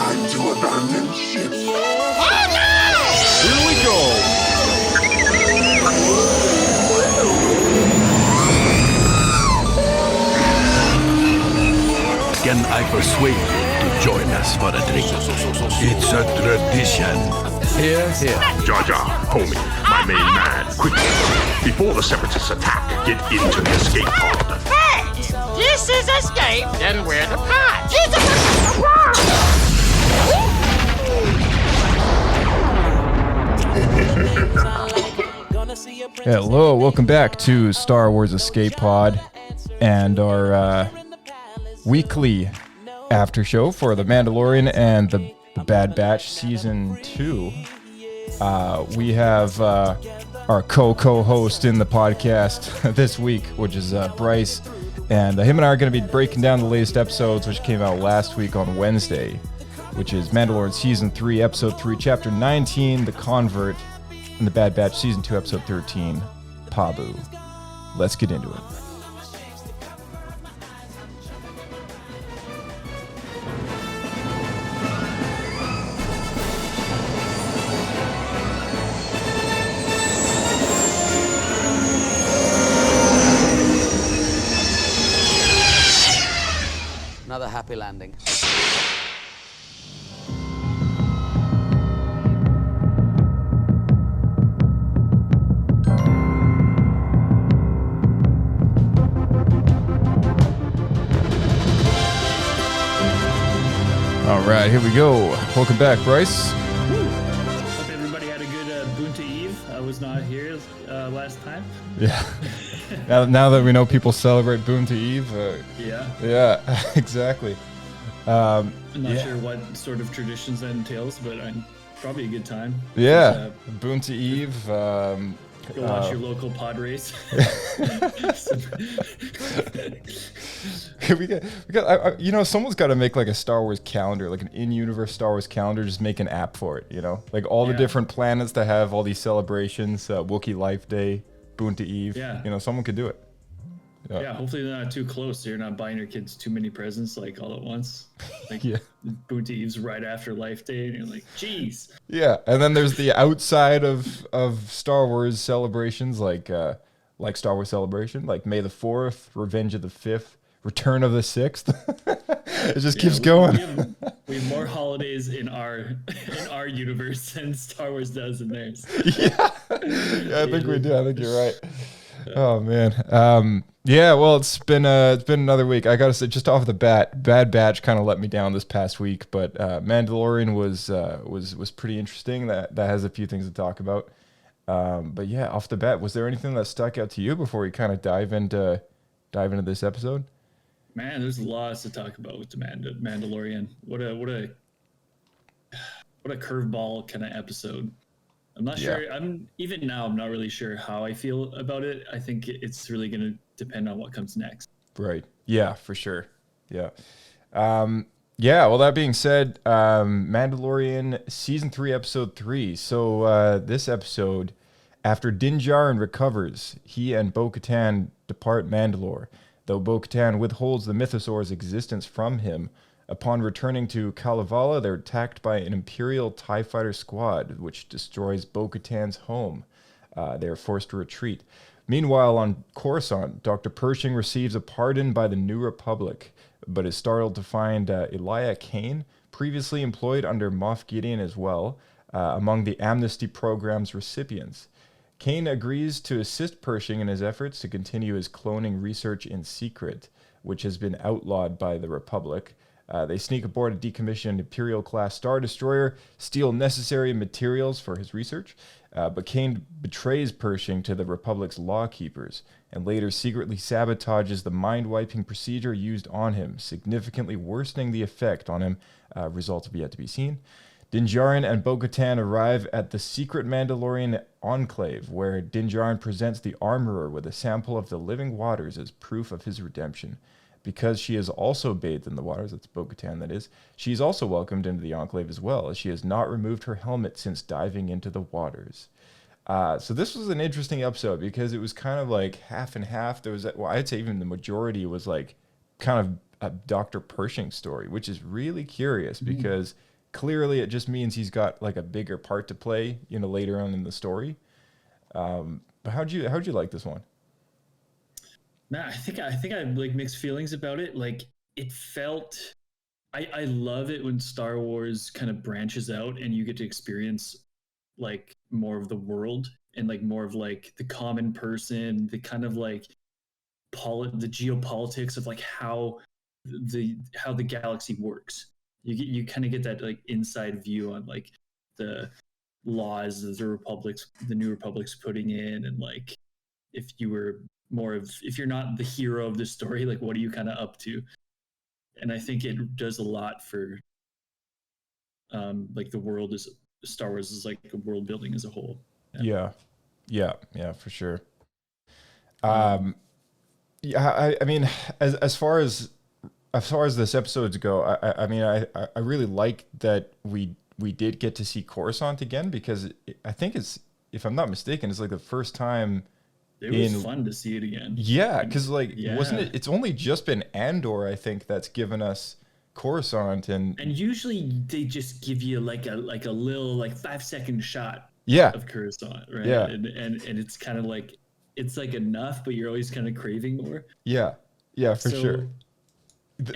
time to abandon ship. Oh no! Here we go! Can I persuade you to join us for a drink? It's a tradition. Here, here. Jar Jar, homie, my main man, quickly. Before the Separatists attack, get into the escape pod. Hey! This is escape, then we're the pod. Hello, welcome back to Star Wars Escape Pod and our weekly after show for The Mandalorian and the Bad Batch Season 2. We have our co-host in the podcast this week, which is Bryce, and him and I are going to be breaking down the latest episodes, which came out last week on Wednesday, which is Mandalorian Season 3, Episode 3, Chapter 19, The Convert, and The Bad Batch Season 2, Episode 13, Pabu. Let's get into it. Another happy landing. All right, here we go. Welcome back, Bryce. Hope everybody had a good Boonta Eve. I was not here last time. Yeah. now that we know people celebrate Boonta Eve. Yeah, exactly. I'm not sure what sort of traditions that entails, but probably a good time. Yeah, Boonta Eve. Go watch your local pod race. we got. Someone's got to make like a Star Wars calendar, like an in-universe Star Wars calendar. Just make an app for it. Like all the different planets that have all these celebrations. Wookiee Life Day, Boonta Eve. Yeah. Someone could do it. Yeah, hopefully they're not too close, so you're not buying your kids too many presents like all at once. Like Boonta Eve's right after Life Day, and you're like, geez. Yeah, and then there's the outside of Star Wars celebrations, like Star Wars Celebration, like May the 4th, Revenge of the 5th, Return of the 6th. It just keeps going. We have more holidays in our universe than Star Wars does in theirs. Yeah, I think we do. I think you're right. Oh man. Yeah, well, it's been another week. I gotta say, just off the bat, Bad Batch kind of let me down this past week, but Mandalorian was pretty interesting. That has a few things to talk about. But yeah, off the bat, was there anything that stuck out to you before we kind of dive into this episode? Man, there's lots to talk about with the Mandalorian. What a curveball kind of episode. I'm not sure. Even now, I'm not really sure how I feel about it. I think it's really going to depend on what comes next. Right. Yeah, for sure. Yeah. Well, that being said, Mandalorian Season 3, Episode 3. So this episode, after Din Djarin recovers, he and Bo Katan depart Mandalore. Though Bo Katan withholds the Mythosaur's existence from him, upon returning to Kalevala, they're attacked by an Imperial TIE fighter squad, which destroys Bo Katan's home. They are forced to retreat. Meanwhile, on Coursucant, Dr. Pershing receives a pardon by the New Republic, but is startled to find Elia Kane, previously employed under Moff Gideon as well, among the amnesty program's recipients. Kane agrees to assist Pershing in his efforts to continue his cloning research in secret, which has been outlawed by the Republic. They sneak aboard a decommissioned Imperial-class Star Destroyer, steal necessary materials for his research, but Kane betrays Pershing to the Republic's lawkeepers, and later secretly sabotages the mind-wiping procedure used on him, significantly worsening the effect on him. Results have yet to be seen. Din Djarin and Bo Katan arrive at the secret Mandalorian enclave, where Din Djarin presents the Armorer with a sample of the living waters as proof of his redemption. Because she is also bathed in the waters, that's Bo Katan that is, she is also welcomed into the Enclave as well, as she has not removed her helmet since diving into the waters. So this was an interesting episode because it was kind of like half and half. There was, I'd say even the majority was like kind of a Dr. Pershing story, which is really curious because clearly it just means he's got like a bigger part to play, you know, later on in the story. But how'd you like this one? Man, I think I have like mixed feelings about it. Like it felt, I love it when Star Wars kind of branches out and you get to experience like more of the world and like more of like the common person, the kind of like the geopolitics of like how the galaxy works. You kind of get that like inside view on like the laws that the new republic's putting in, and like if you're not the hero of the story, like what are you kind of up to? And I think it does a lot for like the world is Star Wars is like a world building as a whole. Yeah, for sure. I mean, as far as this episodes go, I mean, I really like that we did get to see Coursucant again, because I think it's, if I'm not mistaken, it's like the first time. It was fun to see it again. Yeah, because like wasn't it? It's only just been Andor, I think, that's given us Coursucant, and usually they just give you like a little like 5-second shot. Yeah. Of Coursucant, right? Yeah. And it's kind of like it's like enough, but you're always kind of craving more. Yeah, for sure.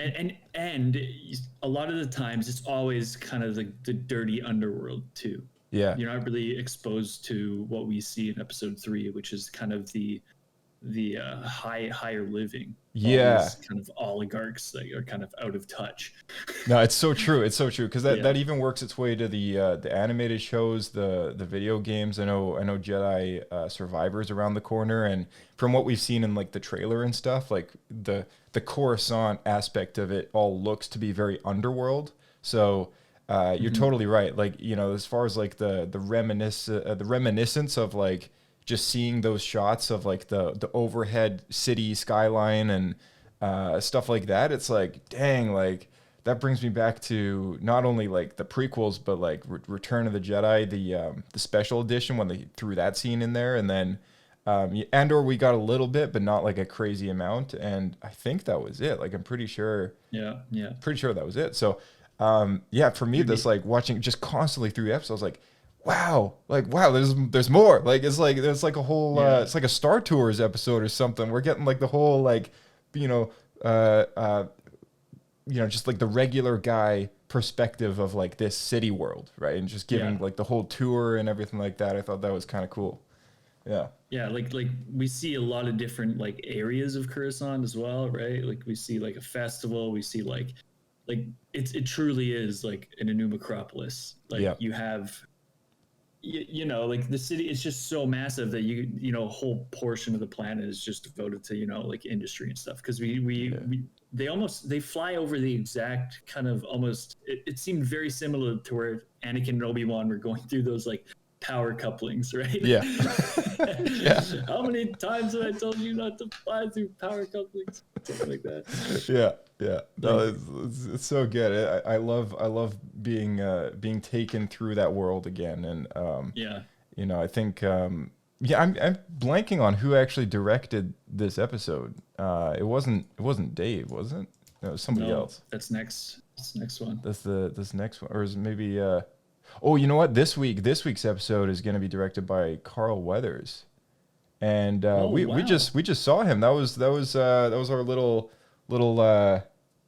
And a lot of the times it's always kind of like the dirty underworld too. Yeah. You're not really exposed to what we see in episode 3, which is kind of the higher living. Yeah. All these kind of oligarchs that are kind of out of touch. No, it's so true. It's so true, because that even works its way to the animated shows, the video games. I know Jedi Survivor's around the corner, and from what we've seen in like the trailer and stuff, like the Coruscant aspect of it all looks to be very underworld. So you're totally right. Like, you know, as far as like the reminiscence of like just seeing those shots of like the overhead city skyline and stuff like that, it's like, dang, like that brings me back to not only like the prequels, but like Return of the Jedi, the special edition, when they threw that scene in there, and then Andor we got a little bit, but not like a crazy amount, and I think that was it. Like I'm pretty sure that was it. So for me, this like watching just constantly through the episodes, like wow, there's more. Like it's like there's like a whole it's like a Star Tours episode or something. We're getting like the whole like just like the regular guy perspective of like this city world, right? And just giving like the whole tour and everything like that. I thought that was kind of cool. Yeah, like we see a lot of different like areas of Coruscant as well, right? Like we see like a festival, we see like it truly is like an Enumacropolis. Like you have you know, like the city is just so massive that you know a whole portion of the planet is just devoted to, you know, like industry and stuff, because they fly over the exact kind of almost it seemed very similar to where Anakin and Obi-Wan were going through those like power couplings, right? Yeah. How many times have I told you not to fly through power couplings? Something like that. Yeah. No, it's so good. I love being taken through that world again, and you know, I think I'm blanking on who actually directed this episode. It wasn't Dave, was it? No, it was somebody else. That's next. That's the next one. This next one, or is it maybe? Oh, you know what? This week's episode is going to be directed by Carl Weathers, and we just saw him. That was our little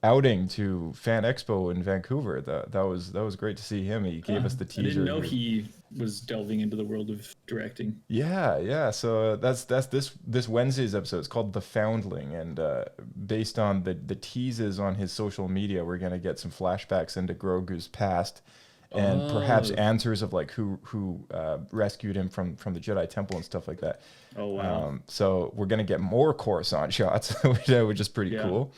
outing to Fan Expo in Vancouver. That was great to see him. He gave us the teaser. I didn't know he was delving into the world of directing. Yeah. So that's this Wednesday's episode. It's called The Foundling, and based on the teases on his social media, we're gonna get some flashbacks into Grogu's past. And perhaps answers of like who rescued him from the Jedi Temple and stuff like that. Oh wow! So we're gonna get more Coruscant shots, which is pretty cool.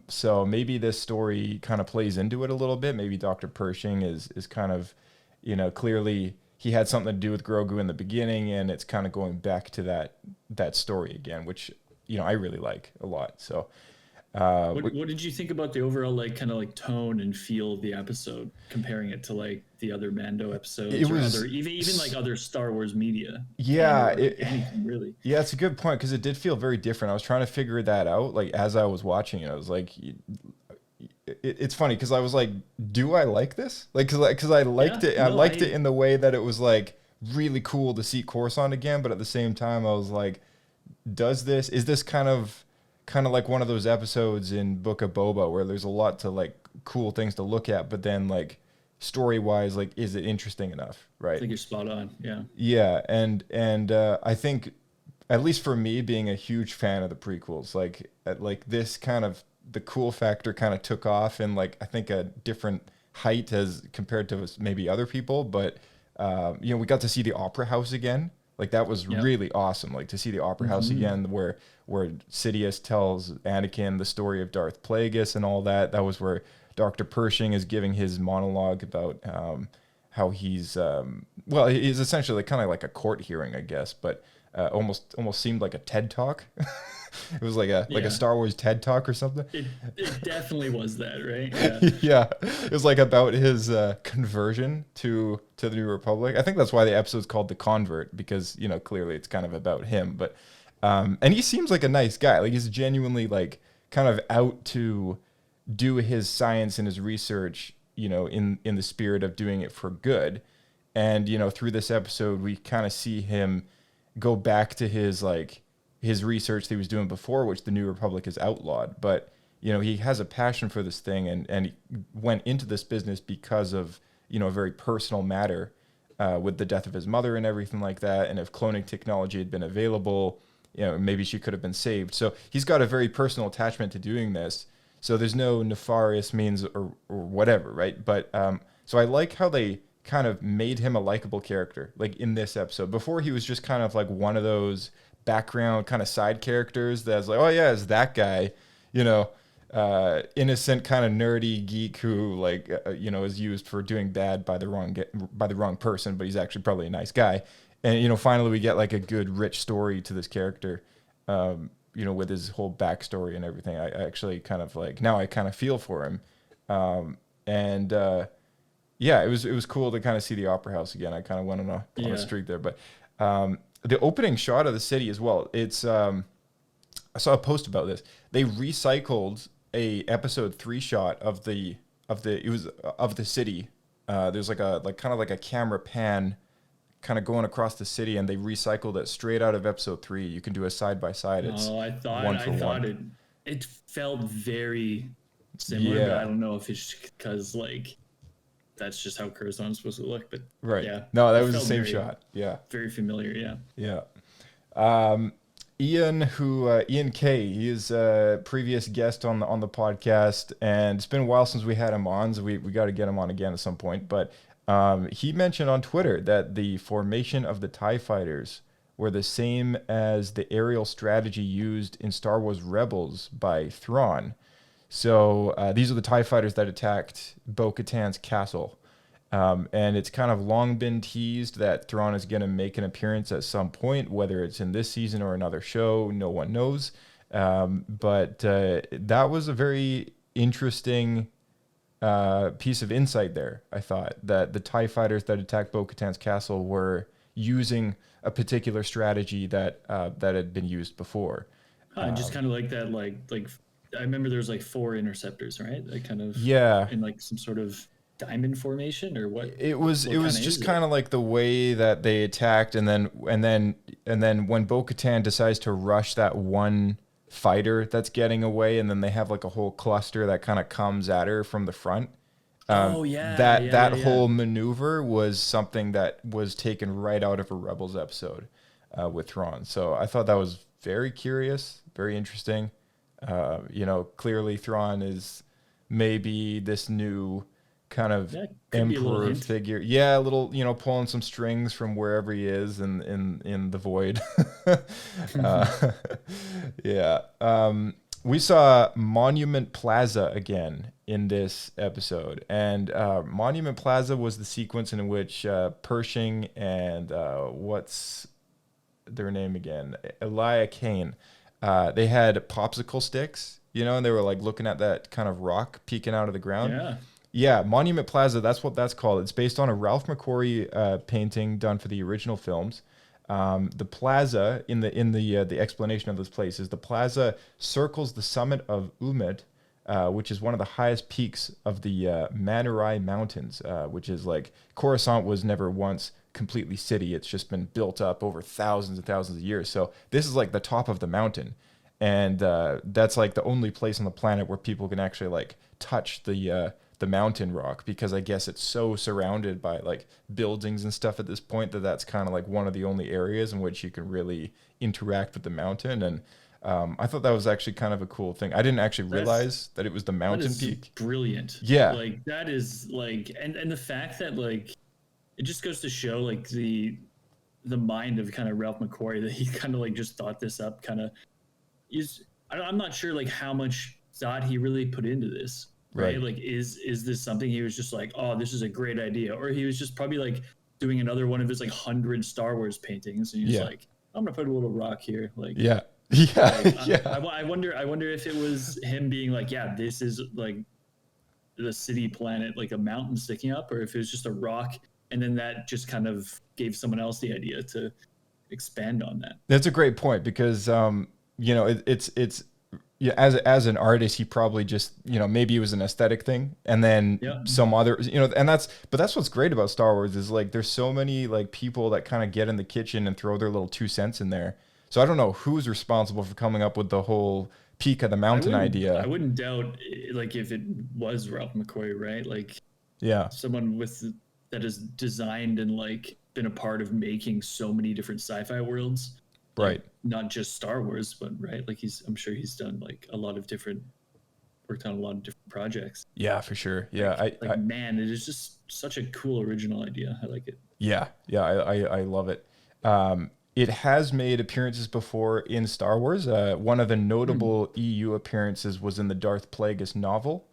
So maybe this story kind of plays into it a little bit. Maybe Dr. Pershing is kind of, you know, clearly he had something to do with Grogu in the beginning, and it's kind of going back to that story again, which, you know, I really like a lot. So. What did you think about the overall like kind of like tone and feel of the episode, comparing it to like the other Mando episodes, even like other Star Wars media? Yeah, anything really. Yeah, it's a good point, because it did feel very different. I was trying to figure that out like as I was watching it. I was like, it's funny because I was like, do I like this? Like, because I liked it. I liked it in the way that it was like really cool to see Coursucant again, but at the same time, I was like, is this kind of like one of those episodes in Book of Boba where there's a lot to like cool things to look at, but then like story wise, like, is it interesting enough? Right. I think you're spot on. Yeah. Yeah. And I think, at least for me, being a huge fan of the prequels, like this kind of, the cool factor kind of took off in like, I think a different height as compared to maybe other people, but you know, we got to see the Opera House again. Like that was really awesome. Like to see the Opera House again, where Sidious tells Anakin the story of Darth Plagueis and all that. That was where Dr. Pershing is giving his monologue about how he's he's essentially kind of like a court hearing, I guess, but almost seemed like a TED talk. It was like a Star Wars TED talk or something. It definitely was that, right? Yeah. It was like about his conversion to the New Republic. I think that's why the episode's called The Convert, because, you know, clearly it's kind of about him. But and he seems like a nice guy. Like he's genuinely like kind of out to do his science and his research, you know, in the spirit of doing it for good. And, you know, through this episode, we kind of see him go back to his research that he was doing before, which the New Republic has outlawed. But, you know, he has a passion for this thing, and he went into this business because of, you know, a very personal matter with the death of his mother and everything like that. And if cloning technology had been available, you know, maybe she could have been saved. So he's got a very personal attachment to doing this. So there's no nefarious means or whatever, right? But so I like how they kind of made him a likable character, like in this episode. Before, he was just kind of like one of those background kind of side characters that's like, oh yeah, it's that guy, you know, innocent kind of nerdy geek who like you know, is used for doing bad by the wrong person, but he's actually probably a nice guy. And, you know, finally we get like a good rich story to this character, you know, with his whole backstory and everything. I actually kind of like, now I kind of feel for him. Yeah, it was cool to kind of see the Opera House again. I kind of went on a streak there, but the opening shot of the city as well. It's I saw a post about this. They recycled a episode 3 shot of the city. There's like kind of like a camera pan kind of going across the city, and they recycled it straight out of episode 3. You can do a side by side. I thought it felt very similar, but I don't know if it's because like that's just how Curzon's supposed to look. But right, yeah, no, that was the same shot. Yeah, very familiar. Yeah. Ian K. He is a previous guest on the podcast, and it's been a while since we had him on, so we got to get him on again at some point. But he mentioned on Twitter that the formation of the TIE fighters were the same as the aerial strategy used in Star Wars Rebels by Thrawn. So these are the TIE fighters that attacked Bo Katan's castle. And it's kind of long been teased that Thrawn is going to make an appearance at some point, whether it's in this season or another show, no one knows. But that was a very interesting piece of insight there, I thought, that the TIE fighters that attacked Bo Katan's castle were using a particular strategy that had been used before. Just kind of like that, like I remember there was like 4 interceptors, right? Like kind of in like some sort of diamond formation, or what? It was just kind of like the way that they attacked, and then when Bo Katan decides to rush that one fighter that's getting away, and then they have like a whole cluster that kind of comes at her from the front. That whole maneuver was something that was taken right out of a Rebels episode with Thrawn. So I thought that was very curious, very interesting. You know, clearly Thrawn is maybe this new kind of emperor figure. Yeah, a little, you know, pulling some strings from wherever he is in the void. We saw Monument Plaza again in this episode, and Monument Plaza was the sequence in which Pershing and what's their name again, Elia Kane, they had popsicle sticks, you know, and they were like looking at that kind of rock peeking out of the ground. Yeah, Monument Plaza, that's what that's called. It's based on a Ralph McQuarrie painting done for the original films. The plaza in the explanation of this place is the plaza circles the summit of Umet, which is one of the highest peaks of the Manurai Mountains, which is like Coruscant was never once completely city. It's just been built up over thousands and thousands of years. So this is like the top of the mountain. And that's like the only place on the planet where people can actually like touch the mountain rock, because I guess it's so surrounded by like buildings and stuff at this point that's kind of like one of the only areas in which you can really interact with the mountain. And I thought that was actually kind of a cool thing. I didn't actually realize that it was the mountain peak. Brilliant. Yeah. Like that is like, and the fact that like, it just goes to show like the mind of kind of Ralph McQuarrie, that he kind of like just thought this up kind of is, I'm not sure like how much thought he really put into this. Right. Like, is this something he was just like, oh, this is a great idea? Or he was just probably like doing another one of his like 100 Star Wars paintings. And he's like, I'm going to put a little rock here. Like, yeah. I wonder if it was him being like, yeah, this is like the city planet, like a mountain sticking up, or if it was just a rock. And then that just kind of gave someone else the idea to expand on that. That's a great point, because, you know, it's yeah, as an artist, he probably just, you know, maybe it was an aesthetic thing, and then some other, you know, and that's what's great about Star Wars is like there's so many like people that kind of get in the kitchen and throw their little 2 cents in there. So I don't know who's responsible for coming up with the whole peak of the mountain idea. I wouldn't doubt like if it was Ralph McQuarrie, right? Like, yeah, someone that has designed and like been a part of making so many different sci-fi worlds. Right. Like, not just Star Wars, but right. Like I'm sure he's done like worked on a lot of different projects. Yeah, for sure. Yeah. Man, it is just such a cool original idea. I like it. Yeah. Yeah. I love it. It has made appearances before in Star Wars. One of the notable EU appearances was in the Darth Plagueis novel.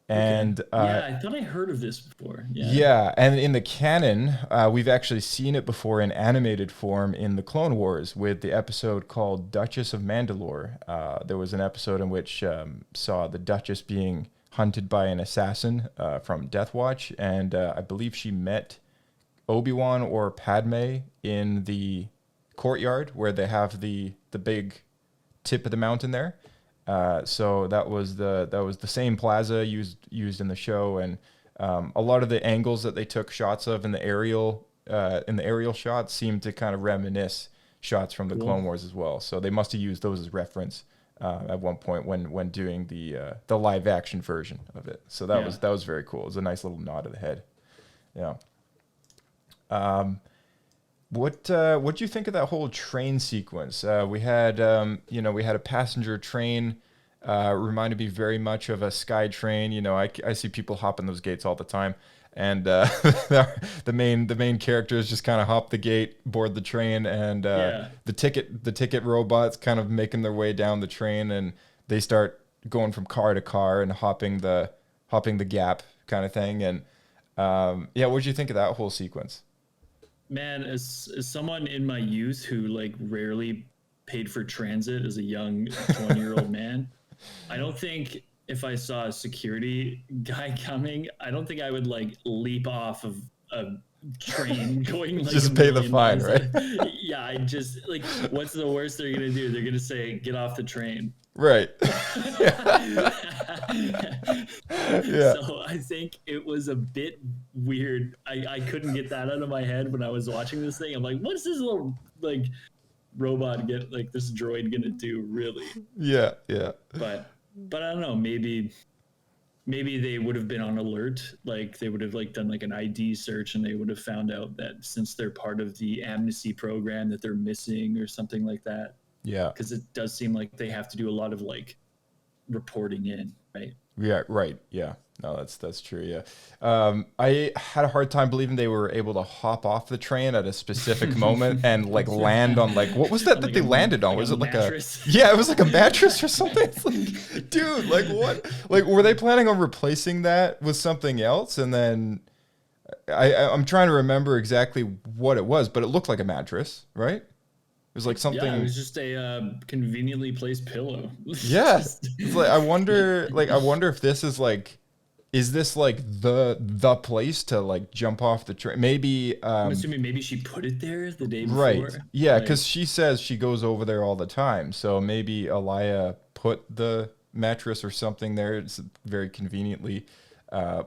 And I thought I heard of this before. Yeah, and in the canon, we've actually seen it before in animated form in the Clone Wars with the episode called Duchess of Mandalore. There was an episode in which saw the Duchess being hunted by an assassin from Death Watch, and I believe she met Obi-Wan or Padme in the courtyard where they have the big tip of the mountain there. So that was the same plaza used in the show, and a lot of the angles that they took shots of in the aerial shots seemed to kind of reminisce shots from the Clone Wars as well. So they must have used those as reference at one point when doing the live action version of it. So that was very cool. It was a nice little nod to the head. Yeah. What do you think of that whole train sequence? We had a passenger train, reminded me very much of a sky train. You know, I see people hopping those gates all the time, and the main characters just kind of hop the gate, board the train, and the ticket robots kind of making their way down the train, and they start going from car to car and hopping the gap kind of thing. And what did you think of that whole sequence? Man, as someone in my youth who like rarely paid for transit as a young 20-year-old man, I don't think if I saw a security guy coming, I don't think I would like leap off of a train going like just pay the fine, right? Yeah, I just like, what's the worst they're gonna do? They're gonna say, get off the train. Right. Yeah. So I think it was a bit weird. I couldn't get that out of my head when I was watching this thing. I'm like, what's this little like robot this droid gonna do really? Yeah. But I don't know, maybe they would have been on alert. Like they would have like done like an ID search, and they would have found out that since they're part of the amnesty program that they're missing or something like that. Yeah. Because it does seem like they have to do a lot of like reporting in, right? Yeah, right. Yeah. No, that's true. Yeah. I had a hard time believing they were able to hop off the train at a specific moment and like land on like, what was that like they landed on? Was it like mattress? It was like a mattress or something. It's like, dude, like what? Like, were they planning on replacing that with something else? And then I'm trying to remember exactly what it was, but it looked like a mattress, right? It was like something. Yeah, it was just a conveniently placed pillow. Yes. It's like I wonder if this is like, is this like the place to like jump off the train? Maybe. I'm assuming maybe she put it there the day before. Right. Yeah, because she says she goes over there all the time. So maybe Alaya put the mattress or something there. It's very conveniently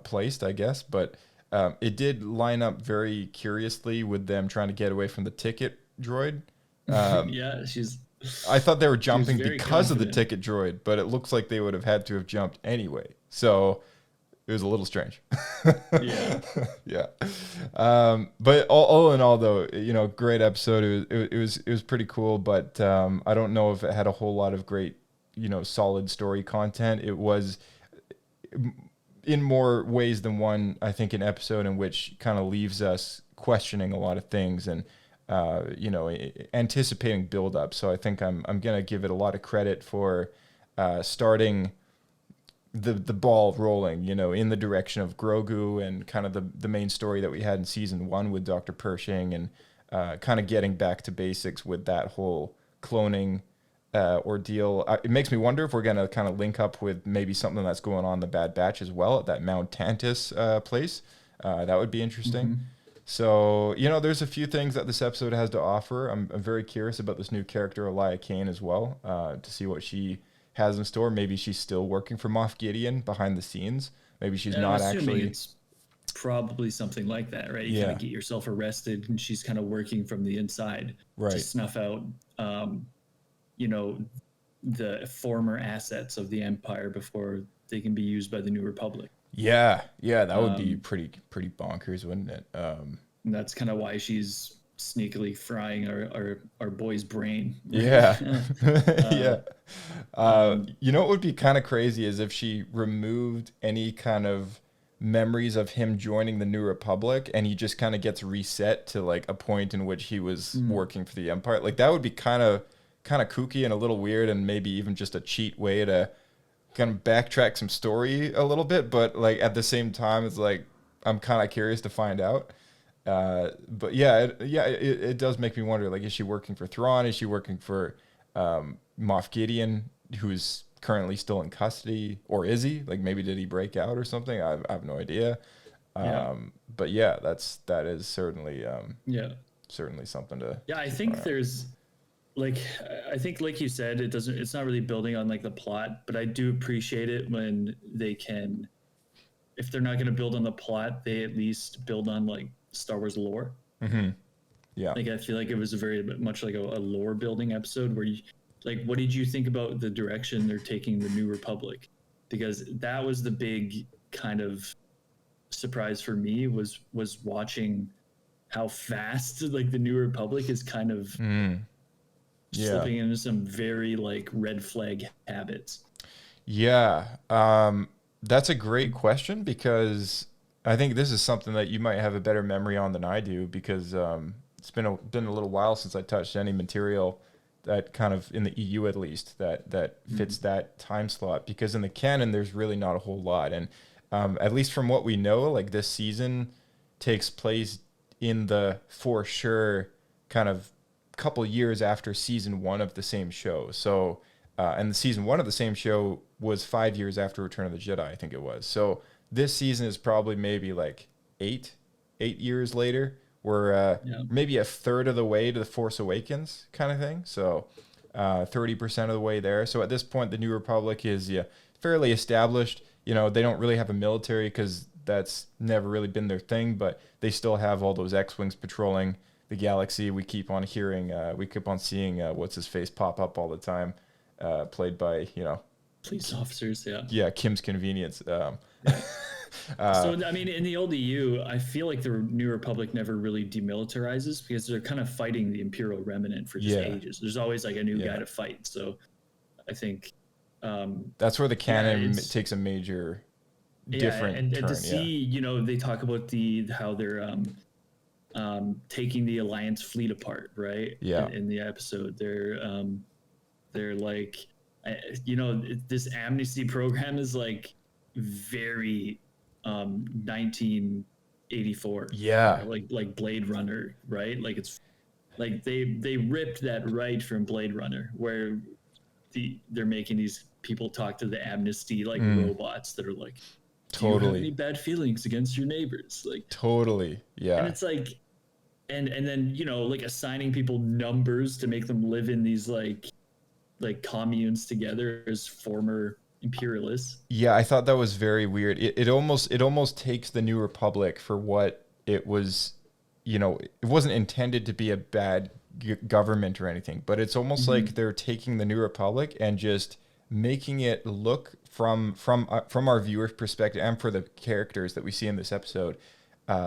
placed, I guess. But it did line up very curiously with them trying to get away from the ticket droid. Yeah, I thought they were jumping very because of the confident. ticket droid, but it looks like they would have had to have jumped anyway. So it was a little strange. Yeah. Yeah. But all in all, though, great episode. It was pretty cool, but I don't know if it had a whole lot of great, solid story content. It was, in more ways than one, I think, an episode in which kind of leaves us questioning a lot of things and, anticipating build up. So I think I'm going to give it a lot of credit for starting the ball rolling, in the direction of Grogu and kind of the main story that we had in season 1 with Dr. Pershing, and kind of getting back to basics with that whole cloning ordeal. It makes me wonder if we're going to kind of link up with maybe something that's going on in the Bad Batch as well at that Mount Tantus place. That would be interesting. Mm-hmm. So, there's a few things that this episode has to offer. I'm very curious about this new character, Elia Kane, as well, to see what she has in store. Maybe she's still working for Moff Gideon behind the scenes. Maybe she's not I'm assuming actually. it's probably something like that, right? You Yeah. kind of get yourself arrested, and she's kind of working from the inside Right. to snuff out, the former assets of the Empire before they can be used by the New Republic. Yeah, that would be pretty bonkers, wouldn't it? And that's kind of why she's sneakily frying our boy's brain. Yeah. Yeah. What would be kind of crazy is if she removed any kind of memories of him joining the New Republic, and he just kind of gets reset to like a point in which he was working for the Empire. Like that would be kind of kooky and a little weird, and maybe even just a cheat way to kind of backtrack some story a little bit. But like at the same time, it's like I'm kind of curious to find out. But it does make me wonder, like, is she working for Thrawn? Is she working for Moff Gideon, who's currently still in custody? Or is he? Like, maybe did he break out or something? I have no idea. But yeah, that is certainly certainly something to. Yeah, I think there's like you said, it's not really building on like the plot, but I do appreciate it when they can, if they're not going to build on the plot, they at least build on like Star Wars lore. Mm-hmm. Yeah. Like I feel like it was a very much like a lore building episode where you like, what did you think about the direction they're taking the New Republic? Because that was the big kind of surprise for me was watching how fast like the New Republic is kind of slipping into some very like red flag habits. Yeah. That's a great question, because I think this is something that you might have a better memory on than I do, because it's been a little while since I touched any material that kind of, in the EU at least, that fits that time slot, because in the canon there's really not a whole lot. And at least from what we know, like this season takes place in the, for sure, kind of couple years after season 1 of the same show. So and the season 1 of the same show was 5 years after Return of the Jedi, I think it was. So this season is probably maybe like 8 years later. We're maybe a third of the way to The Force Awakens kind of thing. So 30% of the way there. So at this point, the New Republic is fairly established. They don't really have a military because that's never really been their thing, but they still have all those X-Wings patrolling the galaxy. We keep on hearing, we keep on seeing what's his face pop up all the time, played by Police officers. Yeah, Kim's Convenience. So I mean, in the old EU, I feel like the New Republic never really demilitarizes because they're kind of fighting the Imperial remnant for just ages. There's always like a new guy to fight. So I think that's where the canon takes a major different and turn. to see, they talk about how they're taking the Alliance fleet apart, right? Yeah. In the episode, they're like, this amnesty program is like very 1984. Yeah. Like Blade Runner, right? Like it's like they ripped that right from Blade Runner, where they're making these people talk to the amnesty like robots that are like, do you have any bad feelings against your neighbors? Like totally. Yeah. And it's like, and then like assigning people numbers to make them live in these like communes together as former imperialists. Yeah, I thought that was very weird. It almost takes the New Republic for what it was. You know, it wasn't intended to be a bad government or anything, but it's almost like they're taking the New Republic and just making it look from our viewer's perspective and for the characters that we see in this episode,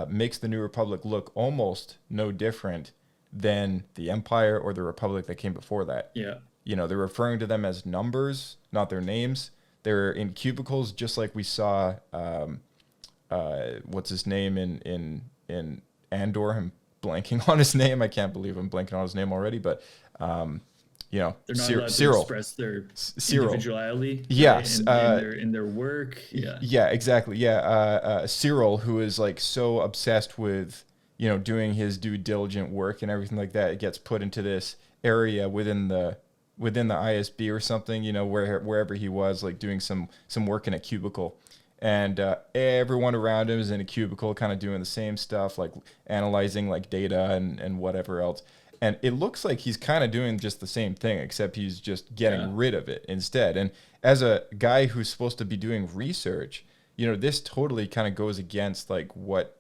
makes the New Republic look almost no different than the Empire or the Republic that came before that. Yeah. You know, they're referring to them as numbers, not their names. They're in cubicles, just like we saw. What's his name in Andor? I'm blanking on his name. I can't believe I'm blanking on his name already. But you know, They're not allowed Cyril. to express their Cyril. individuality. Yes, in their work. Yeah. Yeah, exactly. Yeah, Cyril, who is like so obsessed with, you know, doing his due diligent work and everything like that, it gets put into this area within the ISB or something, you know, wherever he was, like doing some work in a cubicle, and everyone around him is in a cubicle, kind of doing the same stuff, like analyzing like data and whatever else. And it looks like he's kind of doing just the same thing, except he's just getting rid of it instead. And as a guy who's supposed to be doing research, you know, this totally kind of goes against like what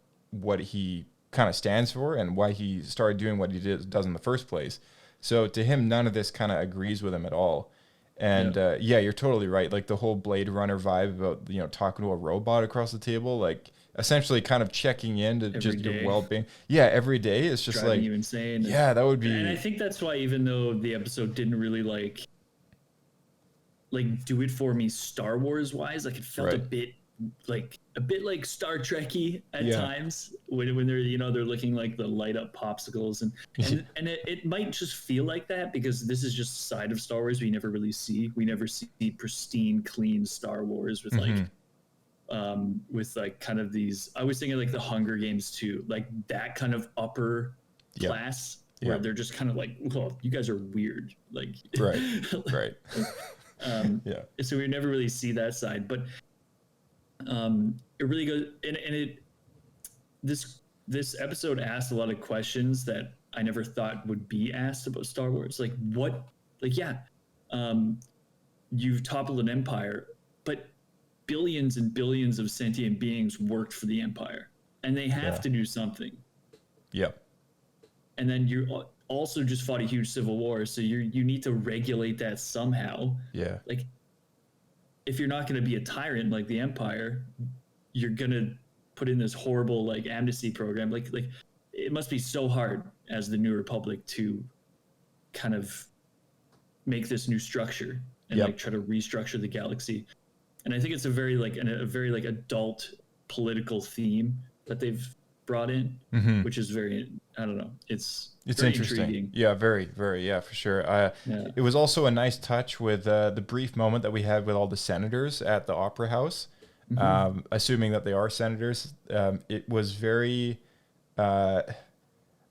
he kind of stands for and why he started doing what he does in the first place. So to him, none of this kind of agrees with him at all. And yeah, you're totally right. Like the whole Blade Runner vibe about, you know, talking to a robot across the table, like essentially kind of checking in to Every just day. your well-being. Yeah, every day. It's just Driving like, you insane. yeah, that would be. And I think that's why, even though the episode didn't really like do it for me Star Wars wise, like it felt a bit like Star Trekky at times when they're, you know, they're looking like the light up popsicles and it might just feel like that because this is just a side of Star Wars we never really see. We never see pristine, clean Star Wars with like kind of these. I was thinking like the Hunger Games too, like that kind of upper class where they're just kind of like, well, you guys are weird, like right. So we never really see that side, but it really goes and this episode asked a lot of questions that I never thought would be asked about Star Wars. Like what, like, you've toppled an empire, but billions and billions of sentient beings worked for the empire and they have to do something. Yep. And then you also just fought a huge civil war. So you need to regulate that somehow. Yeah. Like, if you're not going to be a tyrant like the Empire, you're going to put in this horrible like amnesty program. Like it must be so hard as the New Republic to kind of make this new structure and like try to restructure the galaxy. And I think it's a very like adult political theme that they've brought in, which is very, I don't know. It's very interesting. Intriguing. Yeah, very, very, yeah, for sure. It was also a nice touch with the brief moment that we had with all the senators at the Opera House, assuming that they are senators. It was very, I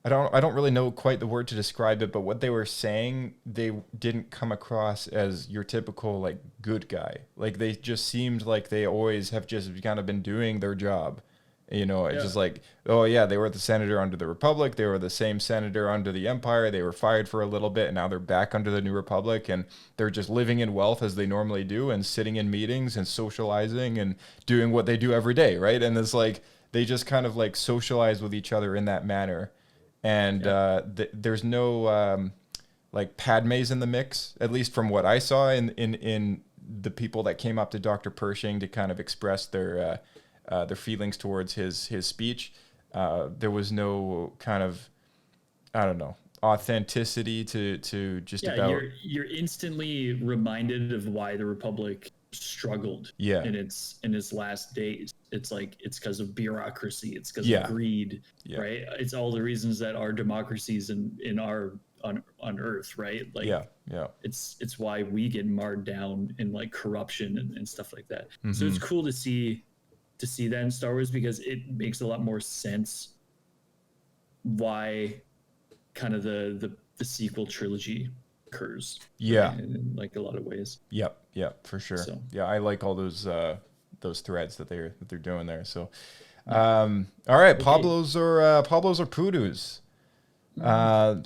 don't really know quite the word to describe it, but what they were saying, they didn't come across as your typical like good guy. Like they just seemed like they always have just kind of been doing their job. You know, it's just like, oh yeah, they were the senator under the Republic. They were the same senator under the Empire. They were fired for a little bit, and now they're back under the New Republic, and they're just living in wealth as they normally do, and sitting in meetings and socializing and doing what they do every day, right? And it's like they just kind of like socialize with each other in that manner, and there's no like Padmes in the mix, at least from what I saw in the people that came up to Dr. Pershing to kind of express their feelings towards his speech. There was no kind of, I don't know, authenticity to just about. You're instantly reminded of why the Republic struggled in its last days. It's like it's because of bureaucracy. It's because of greed, right? It's all the reasons that our democracies on Earth, right? Like it's why we get marred down in like corruption and stuff like that. So it's cool to see that in Star Wars because it makes a lot more sense why kind of the sequel trilogy occurs. In like a lot of ways. Yep, for sure. So. Yeah, I like all those threads that they're doing there. So, all right, okay. Pablos or Pudus.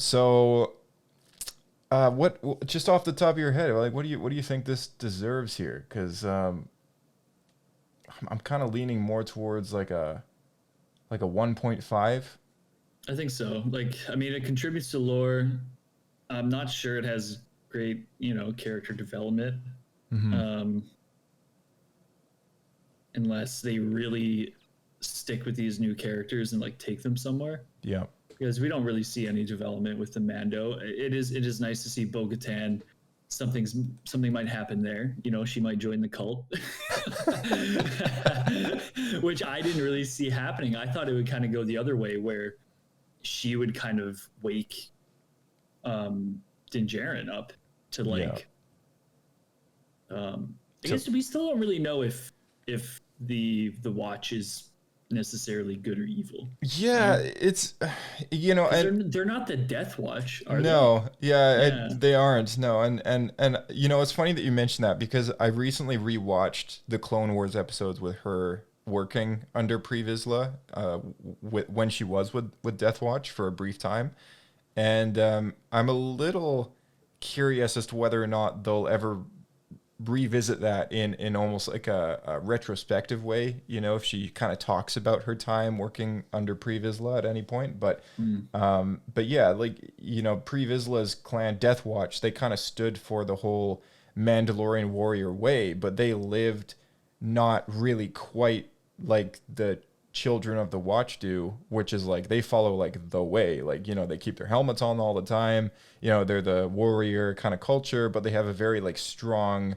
So Just off the top of your head, like what do you think this deserves here? Because I'm kind of leaning more towards like a 1.5. I think so. Like, I mean, it contributes to lore. I'm not sure it has great, character development. Unless they really stick with these new characters and like take them somewhere. Yeah. Because we don't really see any development with the Mando. It is nice to see Bo Katan. Something might happen there. She might join the cult, which I didn't really see happening. I thought it would kind of go the other way, where she would kind of wake Din Djarin up to like. I guess we still don't really know if the Watch is necessarily good or evil. Yeah, it's they're not the Death Watch, are no, they? yeah, they aren't. No, and it's funny that you mentioned that, because I recently rewatched the Clone Wars episodes with her working under Pre Vizsla, when she was with Death Watch for a brief time, and I'm a little curious as to whether or not they'll ever revisit that in almost like a retrospective way, if she kind of talks about her time working under Pre Vizsla at any point. But yeah, like, Pre Vizsla's clan, Death Watch, they kind of stood for the whole Mandalorian warrior way, but they lived not really quite like the children of the Watch do, which is like they follow like the way, like, they keep their helmets on all the time, they're the warrior kind of culture, but they have a very like strong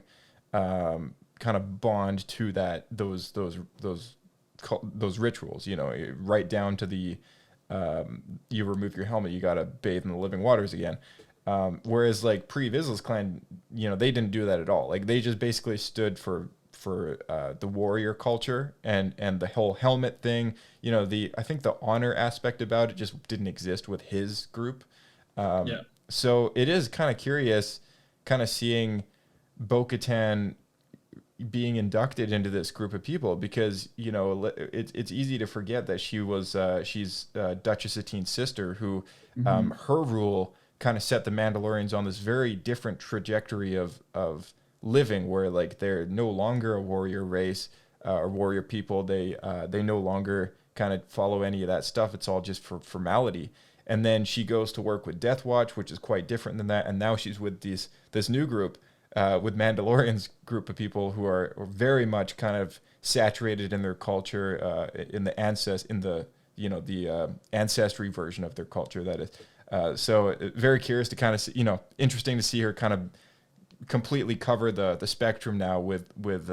kind of bond to those rituals, right down to the you remove your helmet, you got to bathe in the living waters again. Whereas like Pre Vizsla's clan, they didn't do that at all. Like they just basically stood for the warrior culture and the whole helmet thing. I think the honor aspect about it just didn't exist with his group. So it is kind of curious, kind of seeing Bo Katan being inducted into this group of people, because it's easy to forget that she's Duchess Satine's sister, who her rule kind of set the Mandalorians on this very different trajectory of living, where like they're no longer a warrior race or warrior people. They no longer kind of follow any of that stuff. It's all just for formality. And then she goes to work with Death Watch, which is quite different than that. And now she's with this new group, with Mandalorian's group of people who are very much kind of saturated in their culture, in the ancestry version of their culture. That is, so very curious to kind of see, interesting to see her kind of completely cover the spectrum now with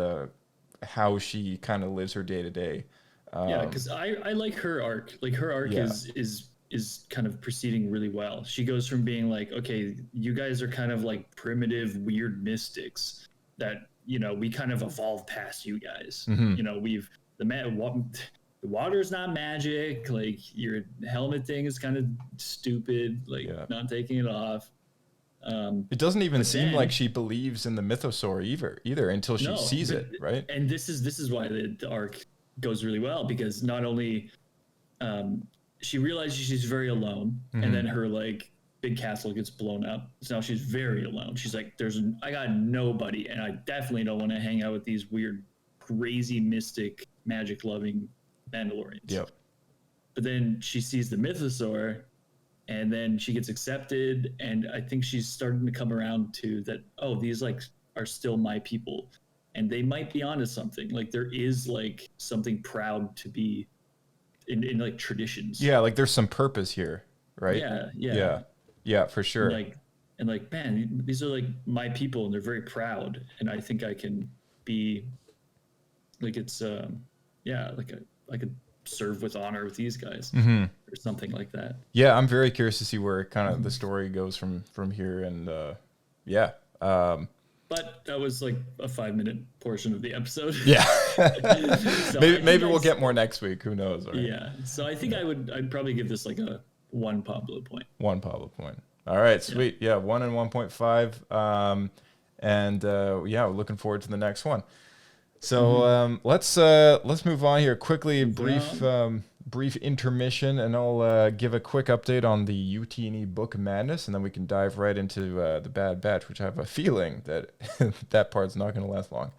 how she kind of lives her day to day. Because I like her arc. Like her arc is kind of proceeding really well. She goes from being like, okay, you guys are kind of like primitive, weird mystics that, we kind of evolved past you guys. We've the water's not magic. Like your helmet thing is kind of stupid. Like not taking it off. It doesn't even seem like she believes in the mythosaur either until she sees it, right? And this is why the arc goes really well, because not only she realizes she's very alone, and then her like big castle gets blown up. So now she's very alone. She's like, I got nobody, and I definitely don't want to hang out with these weird, crazy, mystic, magic loving Mandalorians. Yep. But then she sees the mythosaur, and then she gets accepted, and I think she's starting to come around to that, oh, these like are still my people, and they might be onto something. Like there is like something proud to be in like traditions. Yeah, like there's some purpose here, right? Yeah, for sure. And like, man, these are like my people, and they're very proud, and I think I can be like, it's like I could serve with honor with these guys, or something like that. Yeah, I'm very curious to see where kind of the story goes from here, and but that was like a 5-minute portion of the episode. Yeah. So maybe we'll get more next week. Who knows? Right? Yeah. So I think I'd probably give this like a 1 Pablo point. 1 Pablo point. All right, sweet. Yeah, 1 and 1.5. We're looking forward to the next one. So let's move on here quickly. Brief brief intermission, and I'll give a quick update on the YouTini Book of Madness, and then we can dive right into the Bad Batch, which I have a feeling that that part's not going to last long.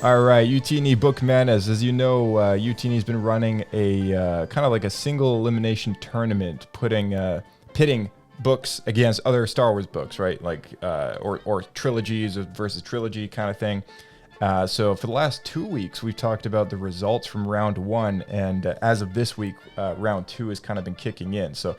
All right, YouTini Book Madness. As you know, YouTini's been running a kind of like a single elimination tournament, pitting books against other Star Wars books, right? Like or trilogies versus trilogy kind of thing. So for the last 2 weeks, we've talked about the results from round 1, and as of this week, round 2 has kind of been kicking in. So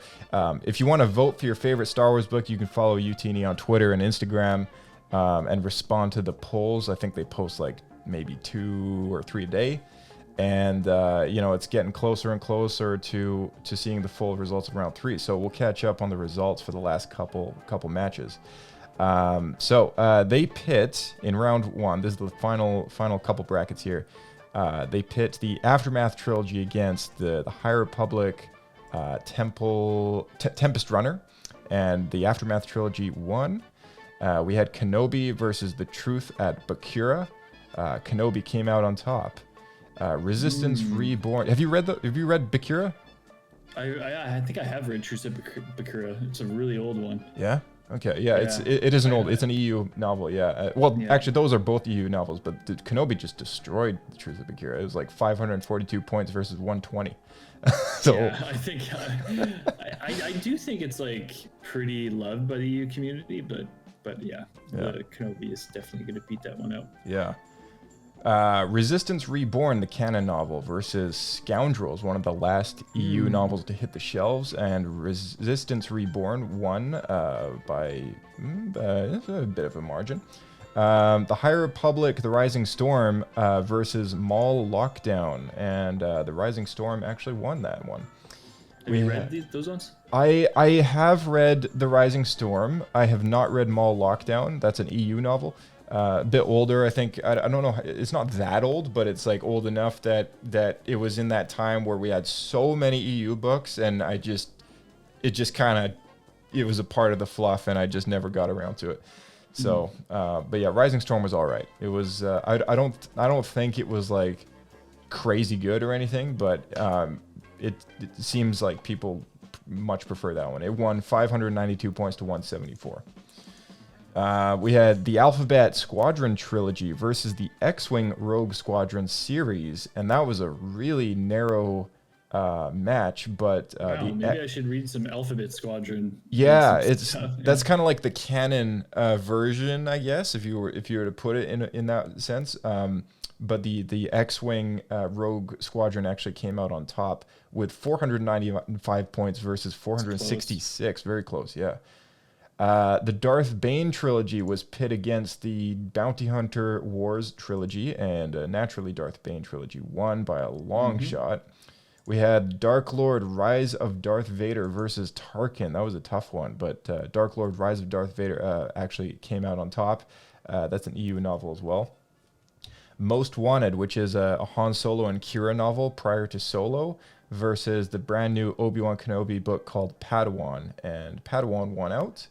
if you want to vote for your favorite Star Wars book, you can follow YouTini on Twitter and Instagram and respond to the polls. I think they post like maybe 2 or 3 a day, and it's getting closer and closer to seeing the full results of round 3. So we'll catch up on the results for the last couple matches. So they pit in round 1. This is the final couple brackets here. They pit the Aftermath trilogy against the High Republic Tempest Runner, and the Aftermath trilogy won. We had Kenobi versus The Truth at Bakura. Kenobi came out on top. Resistance Reborn. Have you read Bakura? I think I have read Truth at Bakura. It's a really old one. Yeah. Okay. Yeah. It is an old. It's an EU novel. Yeah. Actually, those are both EU novels. But Kenobi just destroyed The Truth of Bakura. It was like 542 points versus 120. So yeah, I think I do think it's like pretty loved by the EU community, but yeah, the Kenobi is definitely going to beat that one out. Yeah. Resistance Reborn, the canon novel, versus Scoundrels, one of the last EU novels to hit the shelves, and Resistance Reborn won by a bit of a margin. The High Republic, The Rising Storm versus Maul Lockdown, and the Rising Storm actually won that one. Have you read those ones? I have read The Rising Storm. I have not read Maul Lockdown. That's an EU novel. A bit older, I think. I don't know. It's not that old, but it's like old enough that it was in that time where we had so many EU books, and it just kind of, it was a part of the fluff, and I just never got around to it. So, but yeah, Rising Storm was all right. It was. I don't think it was like crazy good or anything, but it seems like people much prefer that one. It won 592 points to 174. We had the Alphabet Squadron trilogy versus the X-Wing Rogue Squadron series, and that was a really narrow match. But maybe I should read some Alphabet Squadron. Yeah, that's kind of like the canon version, I guess, if you were to put it in that sense. But the X-Wing Rogue Squadron actually came out on top with 495 points versus 466. Very close, yeah. The Darth Bane trilogy was pit against the Bounty Hunter Wars trilogy, and naturally Darth Bane trilogy won by a long shot. We had Dark Lord Rise of Darth Vader versus Tarkin. That was a tough one, but Dark Lord Rise of Darth Vader actually came out on top. That's an EU novel as well. Most Wanted, which is a Han Solo and Kira novel prior to Solo, versus the brand new Obi-Wan Kenobi book called Padawan, and Padawan won out.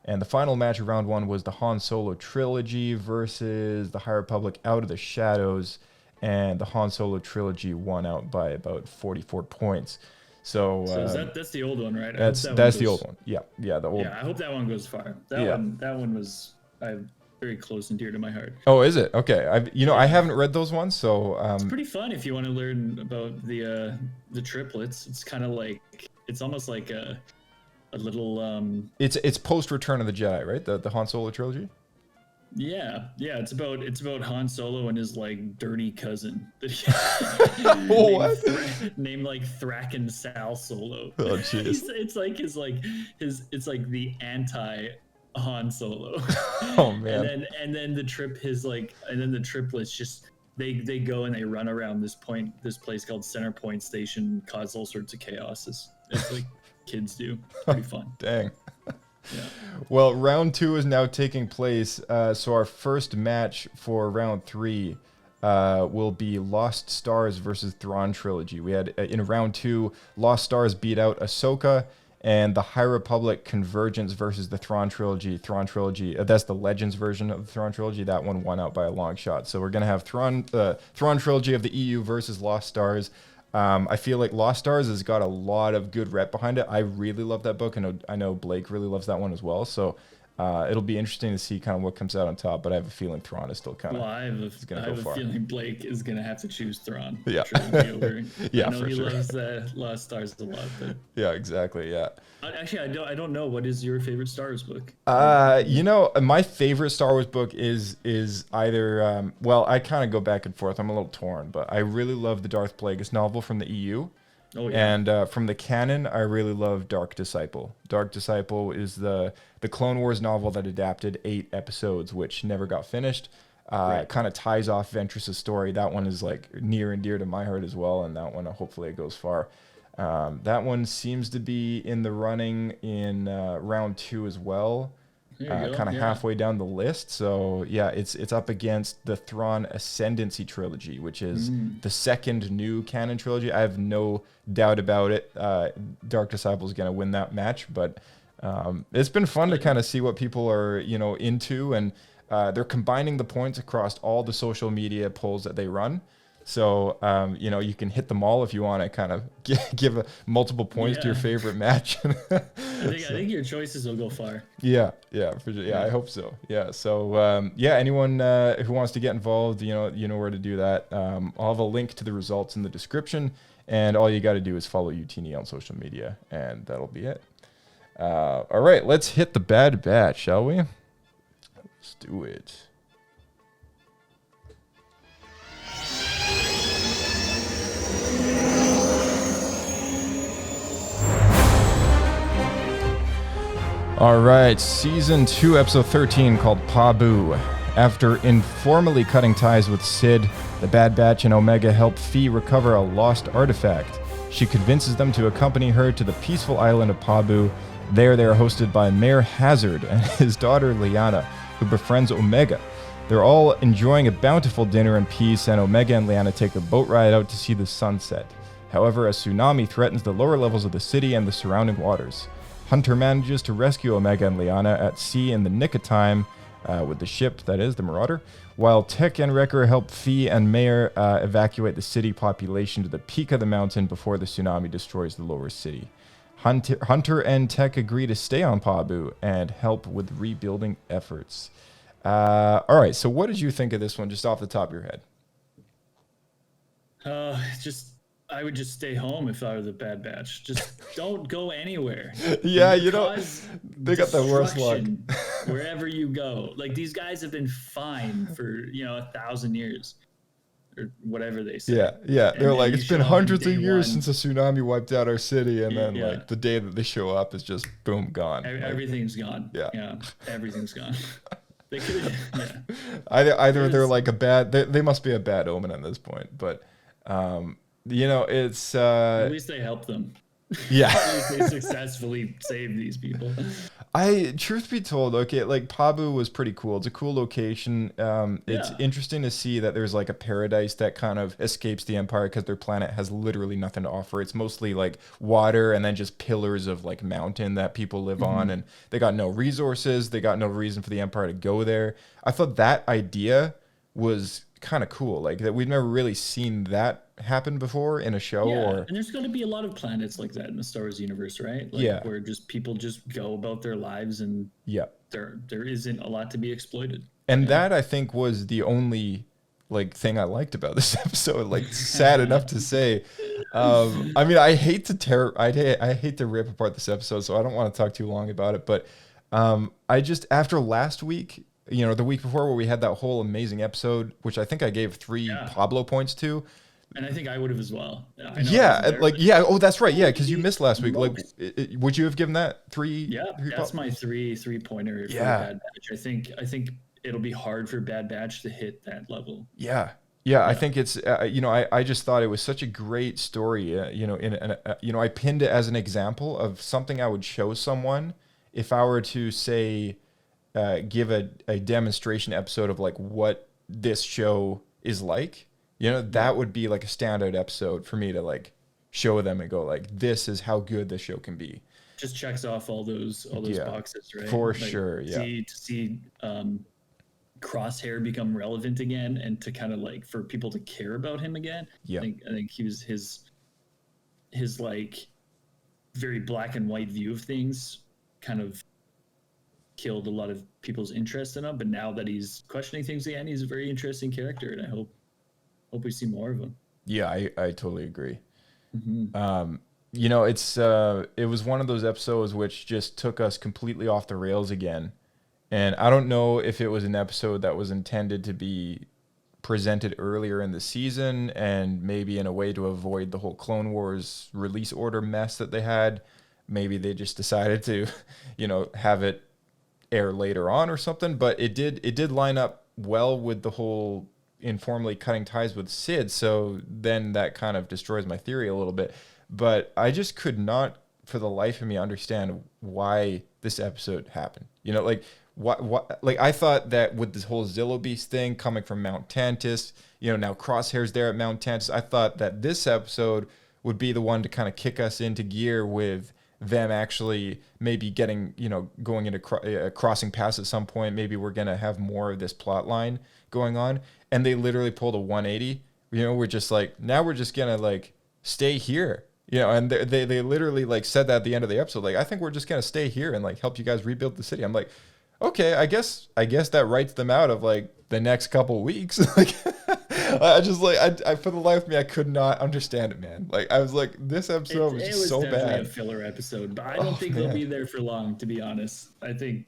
And the final match of round 1 was the Han Solo trilogy versus the High Republic Out of the Shadows, and the Han Solo trilogy won out by about 44 points. So that's the old one, right? That's the old one. Yeah, the old. Yeah, I hope that one goes far. That one was very close and dear to my heart. Oh, is it? Okay. I haven't read those ones, so it's pretty fun if you want to learn about the triplets. It's kind of like, it's almost like a little it's post Return of the Jedi, right? The Han Solo trilogy. Yeah, it's about Han Solo and his like dirty cousin named like Thraken Sal Solo. Oh jeez. It's like the anti Han Solo. Oh man. And then the triplets just they go and they run around this place called Center Point Station, cause all sorts of chaos. It's like kids do. Pretty fun. Dang. Yeah. Well, round 2 is now taking place. So our first match for round 3 will be Lost Stars versus Thrawn trilogy. We had in round 2, Lost Stars beat out Ahsoka, and the High Republic Convergence versus the Thrawn trilogy. That's the Legends version of the Thrawn trilogy. That one won out by a long shot. So we're gonna have Thrawn trilogy of the EU versus Lost Stars. I feel like Lost Stars has got a lot of good rep behind it. I really love that book, and I know Blake really loves that one as well. So it'll be interesting to see kind of what comes out on top. But I have a feeling Thrawn is still kind of. Well, I have a feeling Blake is gonna have to choose Thrawn. Yeah. I know for he sure. loves Lost Stars a lot, but Yeah, exactly. Yeah. actually, I don't know. What is your favorite Star Wars book? My favorite Star Wars book is either well, I kind of go back and forth. I'm a little torn, but I really love the Darth Plagueis novel from the EU. Oh, yeah. And from the canon, I really love Dark Disciple. Dark Disciple is the Clone Wars novel that adapted 8 episodes, which never got finished. It kind of ties off Ventress's story. That one is like near and dear to my heart as well, and that one hopefully it goes far. That one seems to be in the running in round 2 as well. Kind of halfway down the list. So yeah, it's up against the Thrawn Ascendancy trilogy, which is the second new canon trilogy. I have no doubt about it. Dark Disciple is going to win that match, but it's been fun to kind of see what people are into, and they're combining the points across all the social media polls that they run. So, you can hit them all if you want to kind of give multiple points to your favorite match. I think your choices will go far. Yeah, for sure. Yeah, I hope so. Yeah. So, anyone who wants to get involved, you know where to do that. I'll have a link to the results in the description, and all you got to do is follow YouTini on social media, and that'll be it. All right, let's hit the Bad Batch, shall we? Let's do it. All right, Season 2, Episode 13, called Pabu. After informally cutting ties with Sid, the Bad Batch and Omega help Fee recover a lost artifact. She convinces them to accompany her to the peaceful island of Pabu. There they are hosted by Mayor Hazard and his daughter Lyanna, who befriends Omega. They're all enjoying a bountiful dinner in peace, and Omega and Lyanna take a boat ride out to see the sunset. However, a tsunami threatens the lower levels of the city and the surrounding waters. Hunter manages to rescue Omega and Lyanna at sea in the nick of time with the ship, that is, the Marauder, while Tech and Wrecker help Fee and Mayor evacuate the city population to the peak of the mountain before the tsunami destroys the lower city. Hunter and Tech agree to stay on Pabu and help with rebuilding efforts. All right, so what did you think of this one, just off the top of your head? I would just stay home if I were the Bad Batch. Just don't go anywhere. Yeah, they got the worst luck. Wherever you go. Like, these guys have been fine for, 1,000 years. Or whatever they say. Yeah. They're like, it's been hundreds of years one. since a tsunami wiped out our city, and then like the day that they show up is just boom, gone. Everything's gone. Yeah. Everything's gone. They could Either they're like they must be a bad omen at this point, but it's at least they helped them. Yeah. At least they successfully saved these people. Truth be told, okay, like Pabu was pretty cool. It's a cool location. It's interesting to see that there's like a paradise that kind of escapes the Empire because their planet has literally nothing to offer. It's mostly like water and then just pillars of like mountain that people live on, and they got no resources. They got no reason for the Empire to go there. I thought that idea was kind of cool, like that we've never really seen that happen before in a show. And there's going to be a lot of planets like that in the Star Wars universe, right? Like, where just people just go about their lives, and there isn't a lot to be exploited. And that, I think, was the only like thing I liked about this episode. Like, sad enough to say. I mean, I hate to rip apart this episode, so I don't want to talk too long about it. But I just, after last week, the week before, where we had that whole amazing episode, which I think I gave 3 Pablo points to. And I think I would have as well. Oh, that's right. Yeah, because you missed last week. Like, would you have given that 3? Yeah, that's my 3-pointer for Bad Batch. I think it'll be hard for Bad Batch to hit that level. Yeah. I think it's I just thought it was such a great story. I pinned it as an example of something I would show someone if I were to say give a demonstration episode of like what this show is like. That would be like a standout episode for me to like show them and go like, this is how good this show can be. just checks off all those boxes, right? For sure, yeah. To see Crosshair become relevant again, and to kind of like for people to care about him again. Yeah, I think he was his like very black and white view of things kind of killed a lot of people's interest in him. But now that he's questioning things again, he's a very interesting character, and I hope we see more of him. Yeah, I totally agree. Mm-hmm. You know, it was one of those episodes which just took us completely off the rails again. And I don't know if it was an episode that was intended to be presented earlier in the season and maybe in a way to avoid the whole Clone Wars release order mess that they had. Maybe they just decided to, you know, have it air later on or something. But it did line up well with the whole informally cutting ties with Sid. So then that kind of destroys my theory a little bit. But I just could not, for the life of me, understand why this episode happened. You know, like what like I thought that with this whole Zillo Beast thing coming from Mount Tantus, you know, now Crosshair's there at Mount Tantus, I thought that this episode would be the one to kind of kick us into gear with them actually maybe getting, you know, going into crossing paths at some point. Maybe we're going to have more of this plot line going on. And they literally pulled a 180. You know, we're just like, now we're just going to like stay here. You know, and they literally like said that at the end of the episode, like, I think we're just going to stay here and like help you guys rebuild the city. I'm like, okay, I guess that writes them out of like the next couple weeks. Like, I just like, I for the life of me, I could not understand it, man. Like, I was like, this episode was just so bad. It was definitely a filler episode, but I don't think they'll be there for long, to be honest. I think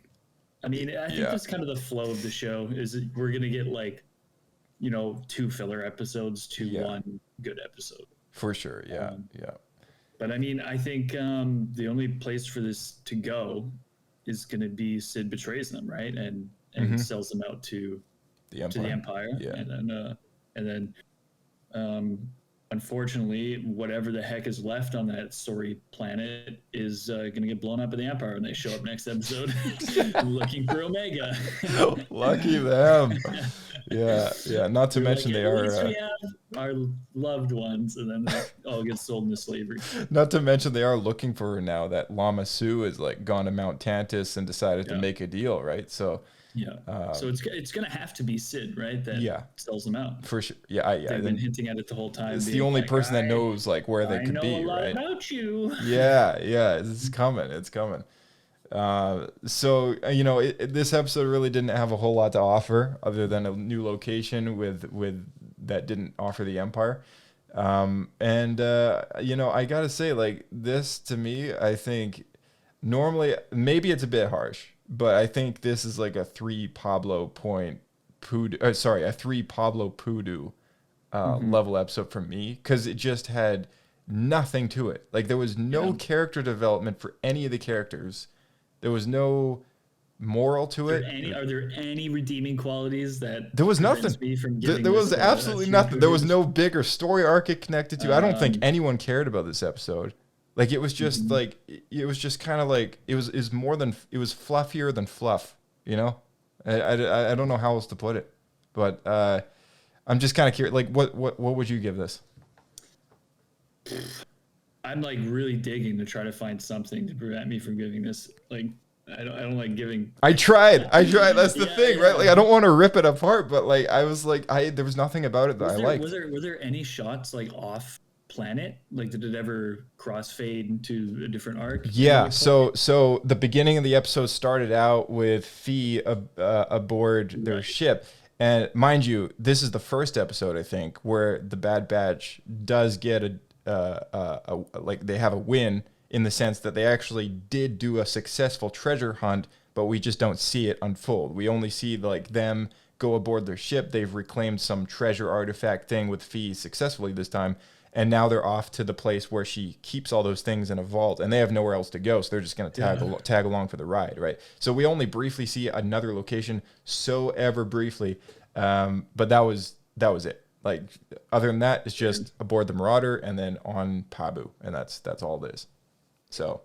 that's kind of the flow of the show is that we're going to get like, you know, 2 filler episodes to 1 good episode. For sure, yeah. But I mean, I think the only place for this to go is going to be Sid betrays them, right, and sells them out to the Empire, and then unfortunately, whatever the heck is left on that story planet is going to get blown up by the Empire when they show up next episode, looking for Omega. Lucky them. Yeah. Not to mention they are. We have our loved ones, and then they all get sold into slavery. Not to mention they are looking for her now that Lama Su has like gone to Mount Tantus and decided to make a deal, right? So. Yeah. So it's gonna have to be Sid, right? That sells them out for sure. Yeah. They've been hinting at it the whole time. It's the only person that knows like where they could be, right? I know a lot about you. Yeah. It's coming. It's coming. So you know, this episode really didn't have a whole lot to offer other than a new location with that didn't offer the Empire. And you know, I gotta say, like, this to me, I think normally maybe it's a bit harsh. But I think this is like a 3 Pablo Pudu level episode for me, because it just had nothing to it. Like, there was no character development for any of the characters. There was no moral to it. Are there any redeeming qualities that there was nothing? There was absolutely nothing. There was no bigger story arc it connected to. I don't think anyone cared about this episode. Like, it was just like, it was just kind of like, it was fluffier than fluff, you know? I don't know how else to put it, but I'm just kind of curious. Like, what would you give this? I'm like really digging to try to find something to prevent me from giving this. Like, I don't like giving. I tried. That's the thing, right? Like, I don't want to rip it apart, but like, I was like, there was nothing about it that I liked. Were there any shots like off planet? Like, did it ever crossfade into a different arc? Yeah, so the beginning of the episode started out with Fee aboard their ship, and mind you, this is the first episode, I think, where the Bad Batch does get like, they have a win in the sense that they actually did do a successful treasure hunt, but we just don't see it unfold. We only see like them go aboard their ship. They've reclaimed some treasure artifact thing with Fee successfully this time. And now they're off to the place where she keeps all those things in a vault, and they have nowhere else to go, so they're just going to tag along for the ride, right? So we only briefly see another location, so ever briefly, but that was it. Like, other than that, it's just aboard the Marauder and then on Pabu, and that's all it is. So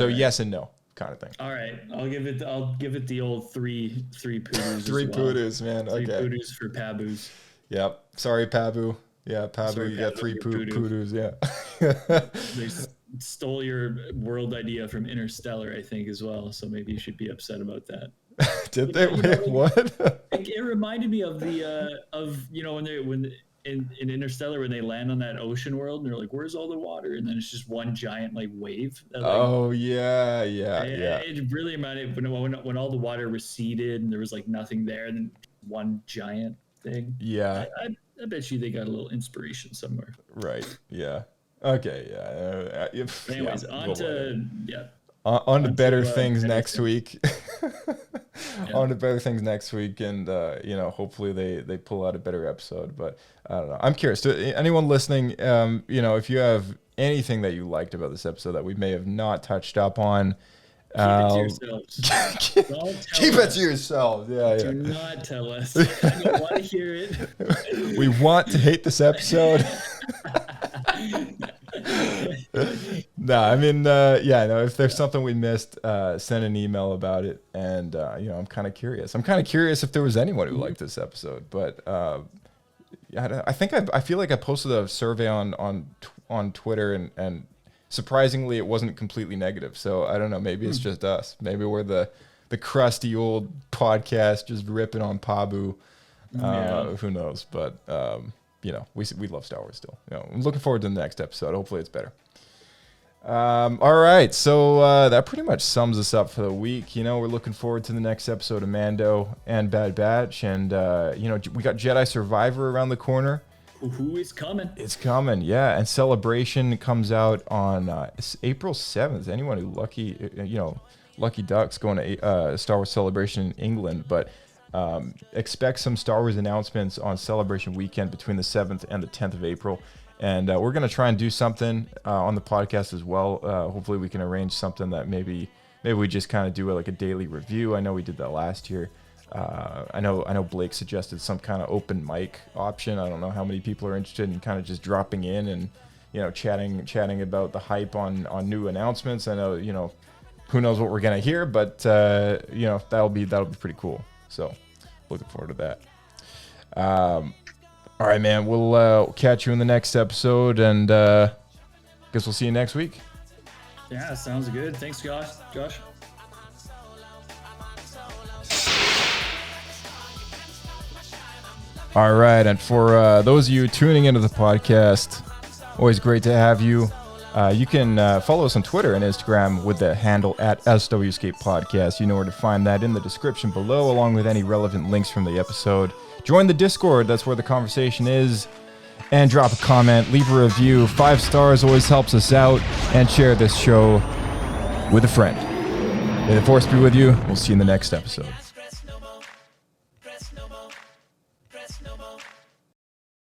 right. Yes and no kind of thing. All right, I'll give it the old three poodoo. 3 poodoos, man. 3 poodoos for Pabus. Yep. Sorry, Pabu. Yeah, Pabu, you got 3 poodoos, yeah. stole your world idea from Interstellar, I think, as well. So maybe you should be upset about that. Did they? Wait, what? It reminded me of the when in Interstellar when they land on that ocean world and they're like, "Where's all the water?" And then it's just one giant like wave. That, like, Oh yeah. It really reminded when all the water receded and there was like nothing there, and then one giant thing. Yeah. I bet you they got a little inspiration somewhere. Right. Yeah. Okay. Yeah. Anyways, on to better things next things. week. On to better things next week, and hopefully they pull out a better episode. But I don't know. I'm curious. To anyone listening, if you have anything that you liked about this episode that we may have not touched up on, keep it to yourselves. Keep it to yourselves. Yeah. Do not tell us. I don't want to hear it. We want to hate this episode. No, I mean, if there's something we missed, send an email about it. And, I'm kind of curious. I'm kind of curious if there was anyone who liked this episode. But I feel like I posted a survey on Twitter, and surprisingly, it wasn't completely negative. So I don't know. Maybe it's just us. Maybe we're the crusty old podcast just ripping on Pabu. Who knows? But we love Star Wars still. I'm looking forward to the next episode. Hopefully it's better. All right, so that pretty much sums us up for the week. We're looking forward to the next episode of Mando and Bad Batch, and we got Jedi Survivor around the corner. Who is coming? It's coming, yeah. And Celebration comes out on April 7th. Anyone who lucky ducks going to Star Wars Celebration in England, but expect some Star Wars announcements on Celebration weekend between the 7th and the 10th of April. And we're going to try and do something on the podcast as well. Hopefully we can arrange something that maybe we just kind of do like a daily review. I know we did that last year. I know Blake suggested some kind of open mic option. I don't know how many people are interested in kind of just dropping in and chatting about the hype on new announcements. I know who knows what we're going to hear, but that'll be pretty cool. So looking forward to that. All right, man. We'll catch you in the next episode, and guess we'll see you next week. Yeah, sounds good. Thanks, Josh. All right, and for those of you tuning into the podcast, always great to have you. You can follow us on Twitter and Instagram with the handle at SWScape Podcast. You know where to find that in the description below, along with any relevant links from the episode. Join the Discord, that's where the conversation is. And drop a comment, leave a review. 5 stars always helps us out. And share this show with a friend. May the Force be with you. We'll see you in the next episode.